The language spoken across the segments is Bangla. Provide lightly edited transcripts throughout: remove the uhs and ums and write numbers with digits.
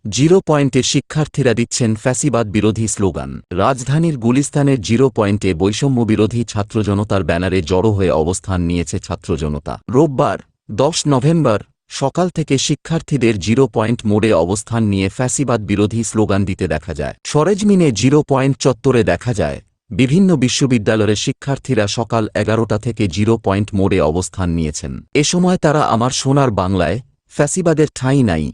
জিরো পয়েন্টে শিক্ষার্থীরা দিচ্ছেন ফ্যাসিবাদ বিরোধী স্লোগান। রাজধানীর গুলিস্তানের জিরো পয়েন্টে বৈষম্য বিরোধী ছাত্রজনতার ব্যানারে জড়ো হয়ে অবস্থান নিয়েছে ছাত্রজনতা। রোববার ১০ নভেম্বর সকাল থেকে শিক্ষার্থীদের জিরো পয়েন্ট মোড়ে অবস্থান নিয়ে ফ্যাসিবাদ বিরোধী স্লোগান দিতে দেখা যায়। সরেজমিনে জিরো পয়েন্ট চত্বরে দেখা যায় বিভিন্ন বিশ্ববিদ্যালয়ের শিক্ষার্থীরা সকাল ১১টা থেকে জিরো পয়েন্ট মোড়ে অবস্থান নিয়েছেন। এ সময় তারা আমার সোনার বাংলায় ফ্যাসিবাদের ঠাঁই নাই,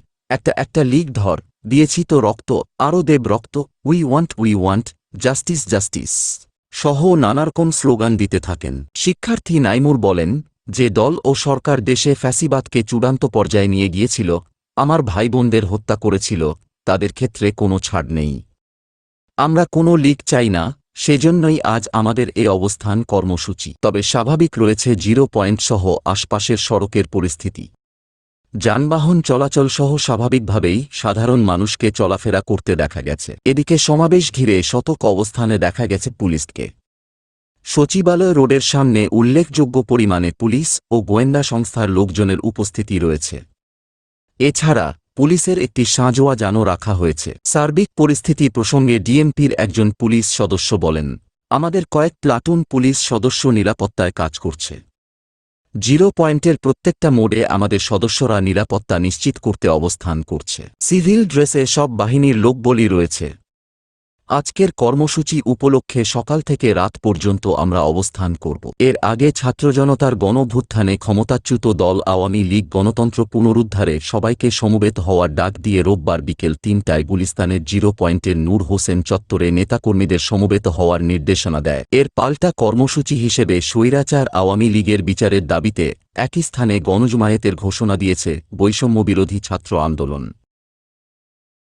একটা লিগ ধর, দিয়েছি তো রক্ত, আরও দেব রক্ত, উই ওয়ান্ট জাস্টিস জাস্টিস সহ নানারকম স্লোগান দিতে থাকেন। শিক্ষার্থী নাইমুর বলেন, যে দল ও সরকার দেশে ফ্যাসিবাদকে চূড়ান্ত পর্যায়ে নিয়ে গিয়েছিল, আমার ভাই বোনদের হত্যা করেছিল, তাদের ক্ষেত্রে কোনো ছাড় নেই। আমরা কোনো লিগ চাই না, সেজন্যই আজ আমাদের এ অবস্থান কর্মসূচি। তবে স্বাভাবিক রয়েছে জিরো পয়েন্ট সহ আশপাশের সড়কের পরিস্থিতি। যানবাহন চলাচল সহ স্বাভাবিকভাবেই সাধারণ মানুষকে চলাফেরা করতে দেখা গেছে। এদিকে সমাবেশ ঘিরে সতর্ক অবস্থানে দেখা গেছে পুলিশকে। সচিবালয় রোডের সামনে উল্লেখযোগ্য পরিমাণে পুলিশ ও গোয়েন্দা সংস্থার লোকজনের উপস্থিতি রয়েছে। এছাড়া পুলিশের একটি সাঁজোয়া যানও রাখা হয়েছে। সার্বিক পরিস্থিতি প্রসঙ্গে ডিএমপির একজন পুলিশ সদস্য বলেন, আমাদের কয়েক প্লাটুন পুলিশ সদস্য নিরাপত্তায় কাজ করছে। জিরো পয়েন্টের প্রত্যেকটা মোড়ে আমাদের সদস্যরা নিরাপত্তা নিশ্চিত করতে অবস্থান করছে। সিভিল ড্রেসে সব বাহিনীর লোকবলই রয়েছে। আজকের কর্মসূচি উপলক্ষে সকাল থেকে রাত পর্যন্ত আমরা অবস্থান করব। এর আগে ছাত্রজনতার গণভ্যুত্থানে ক্ষমতাচ্যুত দল আওয়ামী লীগ গণতন্ত্র পুনরুদ্ধারে সবাইকে সমবেত হওয়ার ডাক দিয়ে রোববার বিকেল ৩টায় গুলিস্তানের জিরো পয়েন্টের নূর হোসেন চত্বরে নেতাকর্মীদের সমবেত হওয়ার নির্দেশনা দেয়। এর পাল্টা কর্মসূচি হিসেবে স্বৈরাচার আওয়ামী লীগের বিচারের দাবিতে একই স্থানে গণজমায়েতের ঘোষণা দিয়েছে বৈষম্য বিরোধী ছাত্র আন্দোলন।